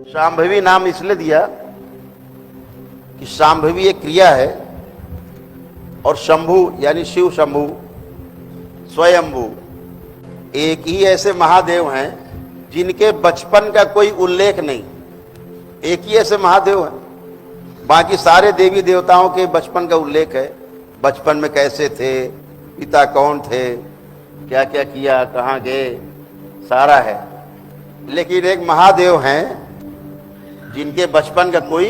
शांभवी नाम इसलिए दिया कि शांभवी एक क्रिया है और शंभु यानी शिव शंभु स्वयंभू एक ही ऐसे महादेव हैं जिनके बचपन का कोई उल्लेख नहीं। एक ही ऐसे महादेव हैं, बाकी सारे देवी देवताओं के बचपन का उल्लेख है। बचपन में कैसे थे, पिता कौन थे, क्या क्या किया, कहाँ गए, सारा है। लेकिन एक महादेव हैं जिनके बचपन का कोई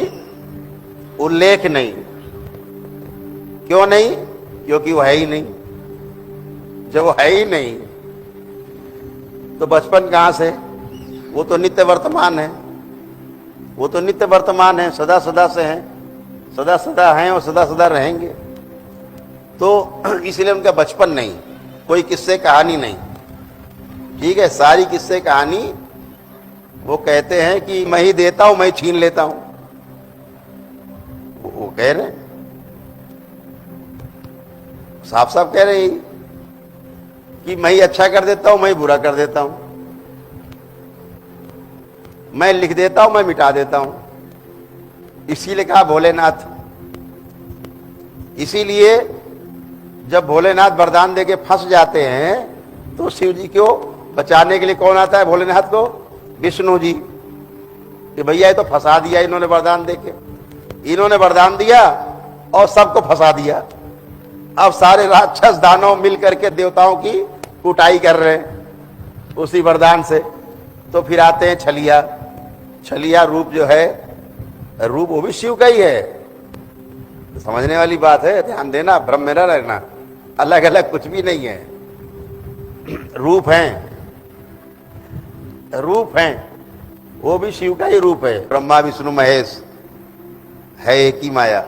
उल्लेख नहीं। क्यों नहीं? क्योंकि वो है ही नहीं। जब वो है ही नहीं तो बचपन कहां से? वो तो नित्य वर्तमान है। वो तो नित्य वर्तमान है, सदा सदा से हैं, सदा सदा हैं और सदा सदा रहेंगे। तो इसलिए उनका बचपन नहीं, कोई किस्से कहानी नहीं। ठीक है, सारी किस्से कहानी वो कहते हैं कि मैं ही देता हूं, मैं छीन लेता हूं। वो कह रहे हैं, साफ साफ कह रहे हैं कि मैं ही अच्छा कर देता हूं, मैं ही बुरा कर देता हूं, मैं लिख देता हूं, मैं मिटा देता हूं। इसीलिए कहा भोलेनाथ। इसीलिए जब भोलेनाथ वरदान देके फंस जाते हैं तो शिव जी को बचाने के लिए कौन आता है भोलेनाथ को? विष्णु जी। कि भैया ये तो फंसा दिया इन्होंने वरदान देके। इन्होंने वरदान दिया और सबको फंसा दिया। अब सारे राक्षस दानव मिल करके देवताओं की कुटाई कर रहे हैं उसी वरदान से। तो फिर आते हैं छलिया। छलिया रूप जो है, रूप वो भी शिव का ही है। समझने वाली बात है, ध्यान देना, भ्रम में न रहना। अलग अलग कुछ भी नहीं है, रूप हैं, रूप हैं, वो भी शिव का ही रूप है। ब्रह्मा विष्णु महेश है एक ही माया।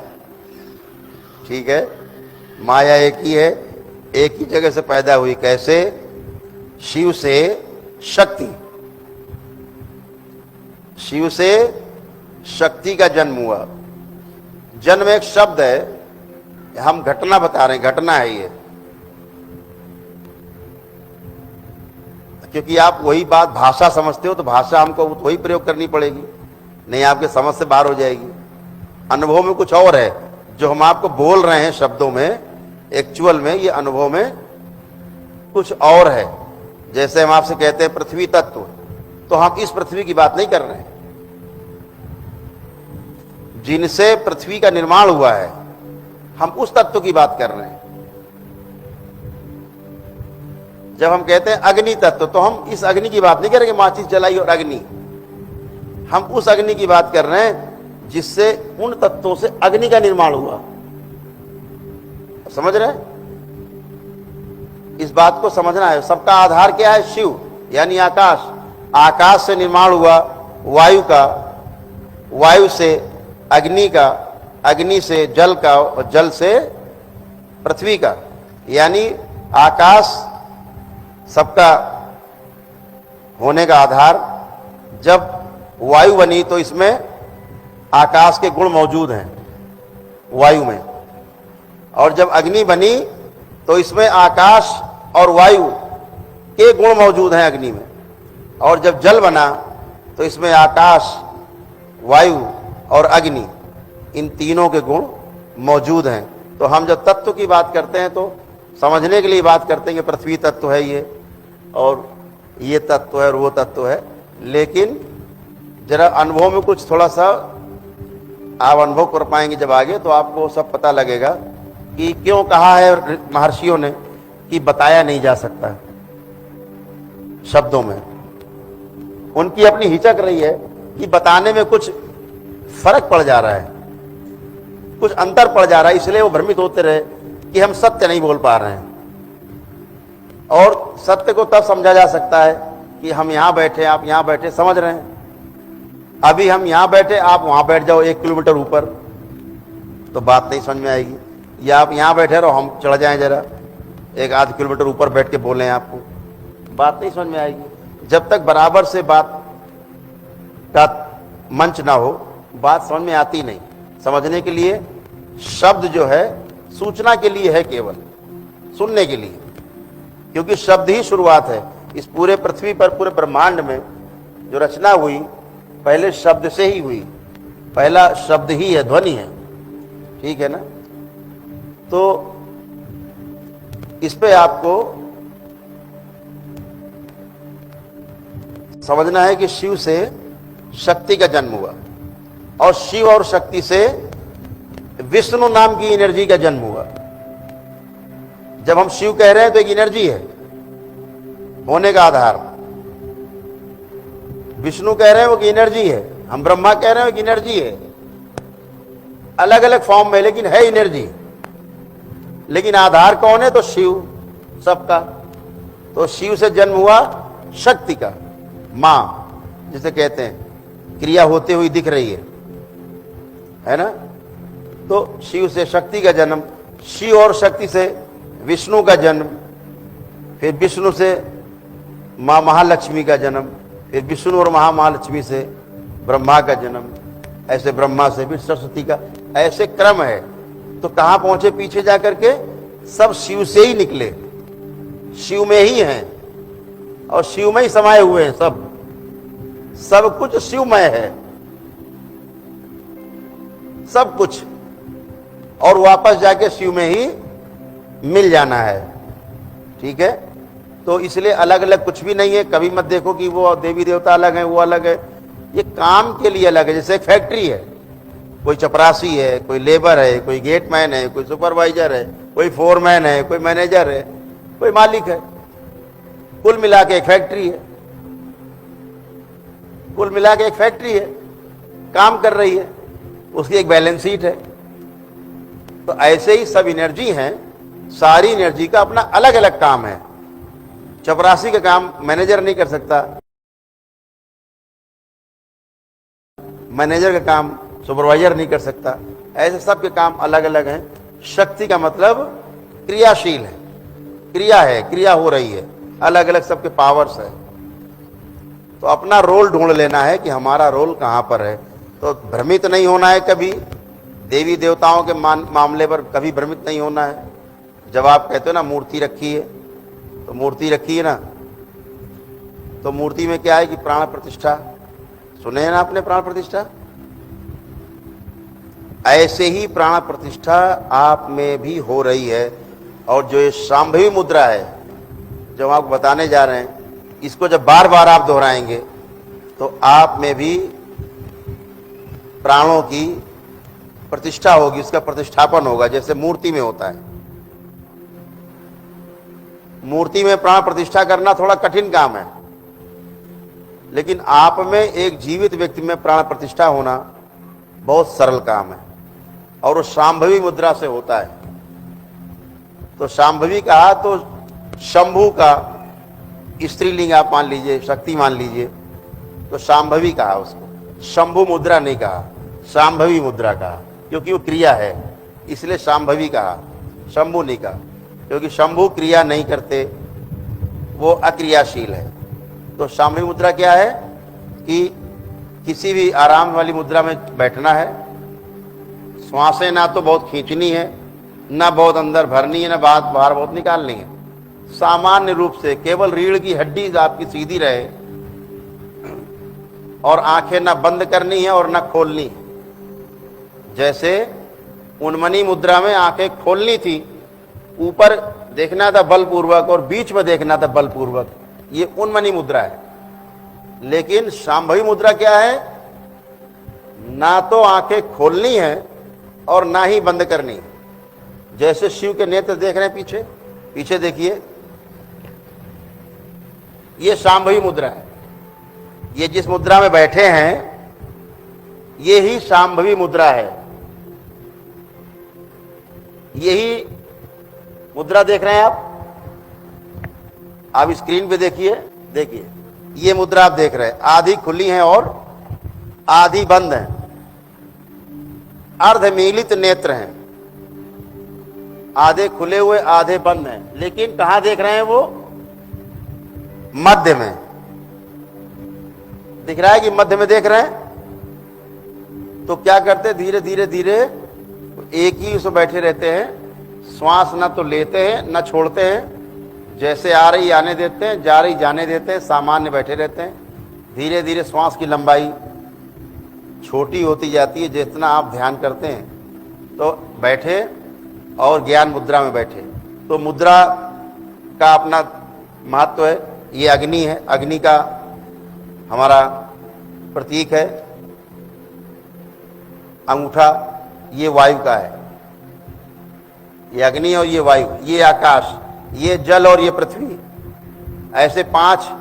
ठीक है, माया एक ही है, एक ही जगह से पैदा हुई। कैसे? शिव से शक्ति, शिव से शक्ति का जन्म हुआ। जन्म एक शब्द है, हम घटना बता रहे हैं, घटना है ये। क्योंकि आप वही बात भाषा समझते हो तो भाषा हमको वही प्रयोग करनी पड़ेगी, नहीं आपके समझ से बाहर हो जाएगी। अनुभव में कुछ और है, जो हम आपको बोल रहे हैं शब्दों में, एक्चुअल में ये अनुभव में कुछ और है। जैसे हम आपसे कहते हैं पृथ्वी तत्व, तो हम इस पृथ्वी की बात नहीं कर रहे हैं। जिनसे पृथ्वी का निर्माण हुआ है, हम उस तत्व की बात कर रहे हैं। जब हम कहते हैं अग्नि तत्व, तो हम इस अग्नि की बात नहीं करेंगे माचिस जलाई और अग्नि। हम उस अग्नि की बात कर रहे हैं जिससे उन तत्वों से अग्नि का निर्माण हुआ। समझ रहे हैं? इस बात को समझना है। सबका आधार क्या है? शिव यानी आकाश। आकाश से निर्माण हुआ वायु का, वायु से अग्नि का, अग्नि से जल का और जल से पृथ्वी का। यानी आकाश सबका होने का आधार। जब वायु बनी तो इसमें आकाश के गुण मौजूद हैं वायु में, और जब अग्नि बनी तो इसमें आकाश और वायु के गुण मौजूद हैं अग्नि में, और जब जल बना तो इसमें आकाश, वायु और अग्नि, इन तीनों के गुण मौजूद हैं। तो हम जब तत्व की बात करते हैं तो समझने के लिए बात करते हैं कि पृथ्वी तत्व है ये, और ये तत्व है और वो तत्व है। लेकिन जरा अनुभव में कुछ थोड़ा सा आप अनुभव कर पाएंगे जब आगे, तो आपको सब पता लगेगा कि क्यों कहा है महर्षियों ने कि बताया नहीं जा सकता शब्दों में। उनकी अपनी हिचक रही है कि बताने में कुछ फर्क पड़ जा रहा है, कुछ अंतर पड़ जा रहा है, इसलिए वो भ्रमित होते रहे कि हम सत्य नहीं बोल पा रहे हैं। और सत्य को तब समझा जा सकता है कि हम यहां बैठे, आप यहां बैठे, समझ रहे हैं। अभी हम यहां बैठे, आप वहां बैठ जाओ 1 किलोमीटर ऊपर, तो बात नहीं समझ में आएगी। या आप यहां बैठे रहो, हम चढ़ जाएं जरा 1-8 किलोमीटर ऊपर बैठ के बोलें आपको, बात नहीं समझ में आएगी। जब तक बराबर से बात का मंच ना हो, बात समझ में आती नहीं। समझने के लिए शब्द जो है सूचना के लिए है, केवल सुनने के लिए, क्योंकि शब्द ही शुरुआत है। इस पूरे पृथ्वी पर, पूरे ब्रह्मांड में जो रचना हुई पहले शब्द से ही हुई, पहला शब्द ही है, ध्वनि है, ठीक है ना। तो इस पे आपको समझना है कि शिव से शक्ति का जन्म हुआ और शिव और शक्ति से विष्णु नाम की एनर्जी का जन्म हुआ। जब हम शिव कह रहे हैं तो एक एनर्जी है होने का आधार, विष्णु कह रहे हैं वो एनर्जी है, हम ब्रह्मा कह रहे हैं वो एनर्जी है, अलग अलग फॉर्म में, लेकिन है एनर्जी। लेकिन आधार कौन है? तो शिव सबका। तो शिव से जन्म हुआ शक्ति का, मां जिसे कहते हैं, क्रिया होते हुई दिख रही है ना। तो शिव से शक्ति का जन्म, शिव और शक्ति से विष्णु का जन्म, फिर विष्णु से मां महालक्ष्मी का जन्म, फिर विष्णु और महालक्ष्मी से ब्रह्मा का जन्म, ऐसे ब्रह्मा से भी सरस्वती का, ऐसे क्रम है। तो कहां पहुंचे पीछे जाकर के? सब शिव से ही निकले, शिव में ही हैं और शिव में ही समाये हुए हैं, सब कुछ शिवमय है, सब कुछ, और वापस जाके शिव में ही मिल जाना है, ठीक है। तो इसलिए अलग अलग कुछ भी नहीं है। कभी मत देखो कि वो देवी देवता अलग है, वो अलग है, ये काम के लिए अलग है। जैसे एक फैक्ट्री है, कोई चपरासी है, कोई लेबर है, कोई गेटमैन है, कोई सुपरवाइजर है, कोई फोरमैन है, कोई मैनेजर है, कोई मालिक है, कुल मिला के एक फैक्ट्री है, कुल मिला के एक फैक्ट्री है, काम कर रही है, उसकी एक बैलेंस शीट है। तो ऐसे ही सब एनर्जी हैं, सारी एनर्जी का अपना अलग अलग काम है। चपरासी का काम मैनेजर नहीं कर सकता, मैनेजर का काम सुपरवाइजर नहीं कर सकता, ऐसे सबके काम अलग अलग हैं। शक्ति का मतलब क्रियाशील है, क्रिया है, क्रिया हो रही है, अलग अलग सबके पावर्स है। तो अपना रोल ढूंढ लेना है कि हमारा रोल कहां पर है। तो भ्रमित नहीं होना है कभी, देवी देवताओं के मामले पर कभी भ्रमित नहीं होना है। जब आप कहते हो ना मूर्ति रखी है, तो मूर्ति रखी है ना, तो मूर्ति में क्या है कि प्राण प्रतिष्ठा, सुने हैं ना आपने प्राण प्रतिष्ठा? ऐसे ही प्राण प्रतिष्ठा आप में भी हो रही है। और जो ये शांभवी मुद्रा है जो हम आपको बताने जा रहे हैं, इसको जब बार बार आप दोहराएंगे तो आप में भी प्राणों की प्रतिष्ठा होगी, उसका प्रतिष्ठापन होगा, जैसे मूर्ति में होता है। मूर्ति में प्राण प्रतिष्ठा करना थोड़ा कठिन काम है, लेकिन आप में एक जीवित व्यक्ति में प्राण प्रतिष्ठा होना बहुत सरल काम है, और वो शांभवी मुद्रा से होता है। तो शांभवी कहा तो शंभु का स्त्रीलिंग आप मान लीजिए, शक्ति मान लीजिए, तो शांभवी कहा उसको, शंभु मुद्रा नहीं कहा, शांभवी मुद्रा कहा, क्योंकि वो क्रिया है, इसलिए शांभवी कहा, शंभु नहीं कहा, क्योंकि शंभु क्रिया नहीं करते, वो अक्रियाशील है। तो शांभवी मुद्रा क्या है कि किसी भी आराम वाली मुद्रा में बैठना है, श्वासें ना तो बहुत खींचनी है, ना बहुत अंदर भरनी है, ना बाहर बहुत निकालनी है, सामान्य रूप से केवल रीढ़ की हड्डी आपकी सीधी रहे, और आंखें ना बंद करनी है और ना खोलनी है। जैसे उन्मनी मुद्रा में आंखें खोलनी थी, ऊपर देखना था बलपूर्वक और बीच में देखना था बलपूर्वक, ये उन्मनी मुद्रा है। लेकिन शांभवी मुद्रा क्या है? ना तो आंखें खोलनी है और ना ही बंद करनी। जैसे शिव के नेत्र देख रहे हैं पीछे, पीछे देखिए, ये शांभवी मुद्रा है। ये जिस मुद्रा में बैठे हैं ये ही शांभवी मुद्रा है। यही मुद्रा देख रहे हैं आप स्क्रीन पे देखिए, देखिए ये मुद्रा आप देख रहे हैं, आधी खुली है और आधी बंद है, अर्धमीलित नेत्र हैं, आधे खुले हुए आधे बंद हैं। लेकिन कहां देख रहे हैं? वो मध्य में दिख रहा है कि मध्य में देख रहे हैं। तो क्या करते? धीरे धीरे धीरे एक ही उसमें बैठे रहते हैं, श्वास ना तो लेते हैं ना छोड़ते हैं, जैसे आ रही आने देते हैं, जा रही जाने देते हैं, सामान्य बैठे रहते हैं। धीरे धीरे श्वास की लंबाई छोटी होती जाती है जितना आप ध्यान करते हैं। तो बैठे और ज्ञान मुद्रा में बैठे, तो मुद्रा का अपना महत्व है। ये अग्नि है, अग्नि का हमारा प्रतीक है। अंगूठा ये वायु का है, ये अग्नि और ये वायु, ये आकाश, ये जल और ये पृथ्वी। ऐसे 5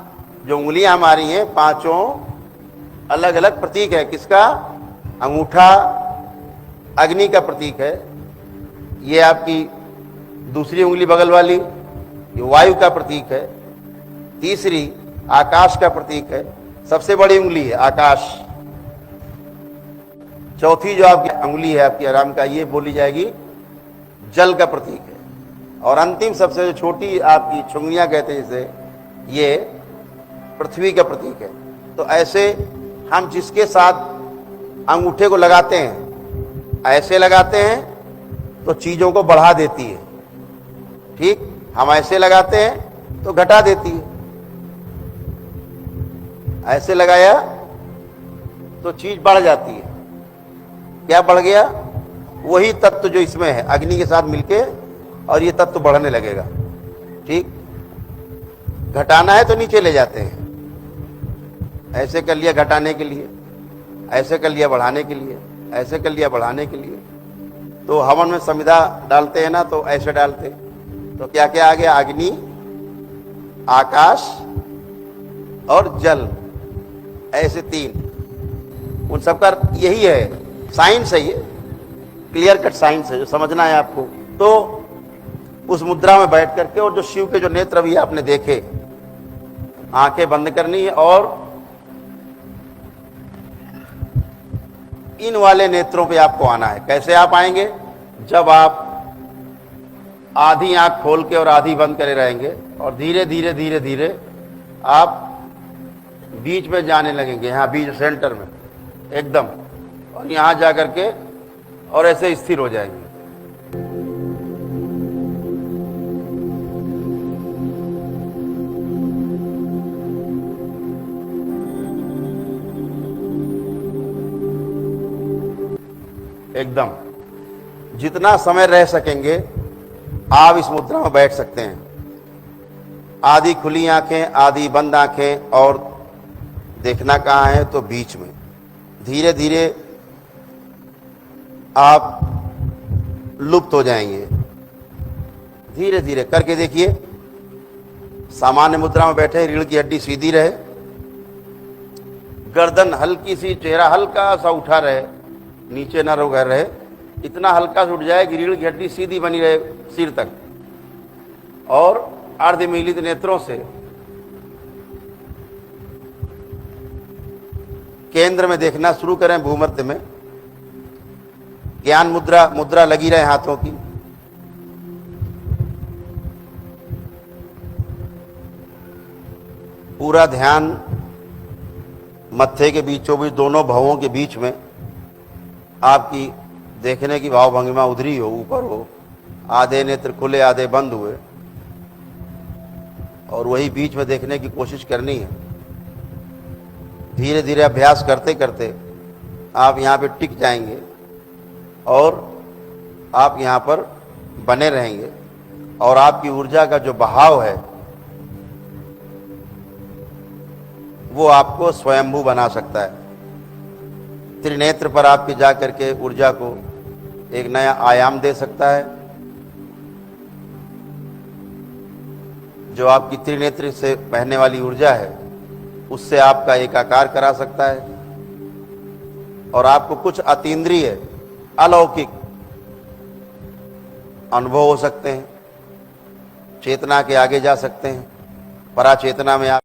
जो उंगलियां हमारी हैं, पांचों अलग अलग प्रतीक है। किसका? अंगूठा अग्नि का प्रतीक है, ये आपकी दूसरी उंगली बगल वाली ये वायु का प्रतीक है, तीसरी आकाश का प्रतीक है, सबसे बड़ी उंगली है आकाश, चौथी जो आपकी उंगली है आपकी आराम का, ये बोली जाएगी जल का प्रतीक है, और अंतिम सबसे जो छोटी आपकी छुंगलियां कहते हैं जिसे, ये पृथ्वी का प्रतीक है। तो ऐसे हम जिसके साथ अंगूठे को लगाते हैं, ऐसे लगाते हैं तो चीजों को बढ़ा देती है, ठीक। हम ऐसे लगाते हैं तो घटा देती है। ऐसे लगाया तो चीज बढ़ जाती है। क्या बढ़ गया? वही तत्व जो इसमें है अग्नि के साथ मिलके, और ये तत्व बढ़ने लगेगा, ठीक। घटाना है तो नीचे ले जाते हैं, ऐसे कर लिया घटाने के लिए, ऐसे कर लिया बढ़ाने के लिए, ऐसे कर लिया बढ़ाने के लिए। तो हवन में समिधा डालते हैं ना, तो ऐसे डालते हैं। तो क्या क्या आ गया? अग्नि, आकाश और जल, ऐसे 3। उन सबका यही है, साइंस है, ये क्लियर कट साइंस है जो समझना है आपको। तो उस मुद्रा में बैठ करके, और जो शिव के जो नेत्र भी आपने देखे, आंखें बंद करनी है और इन वाले नेत्रों पे आपको आना है। कैसे आप आएंगे? जब आप आधी आंख खोल के और आधी बंद करे रहेंगे, और धीरे धीरे धीरे धीरे आप बीच में जाने लगेंगे, यहाँ बीच सेंटर में एकदम, और यहाँ जा करके और ऐसे स्थिर हो जाएंगे। एकदम जितना समय रह सकेंगे आप इस मुद्रा में बैठ सकते हैं। आधी खुली आंखें, आधी बंद आंखें, और देखना कहाँ है? तो बीच में। धीरे धीरे आप लुप्त हो जाएंगे। धीरे धीरे करके देखिए। सामान्य मुद्रा में बैठे, रीढ़ की हड्डी सीधी रहे, गर्दन हल्की सी, चेहरा हल्का सा उठा रहे, नीचे न रोग रहे, इतना हल्का से उठ जाए कि रीढ़ की हड्डी सीधी बनी रहे सिर तक, और अर्धमीलित नेत्रों से केंद्र में देखना शुरू करें, भूमध्य में। ज्ञान मुद्रा लगी रहे हाथों की। पूरा ध्यान मत्थे के बीचों बीच, दोनों भवों के बीच में आपकी देखने की भाव भंगिमा उधरी हो, ऊपर हो, आधे नेत्र खुले आधे बंद हुए, और वही बीच में देखने की कोशिश करनी है। धीरे धीरे अभ्यास करते करते आप यहाँ पे टिक जाएंगे, और आप यहाँ पर बने रहेंगे, और आपकी ऊर्जा का जो बहाव है वो आपको स्वयंभू बना सकता है। त्रिनेत्र पर आपके जा करके ऊर्जा को एक नया आयाम दे सकता है, जो आपकी त्रिनेत्र से बहने वाली ऊर्जा है उससे आपका एकाकार करा सकता है, और आपको कुछ अतीन्द्रिय अलौकिक अनुभव हो सकते हैं। चेतना के आगे जा सकते हैं, पराचेतना में आप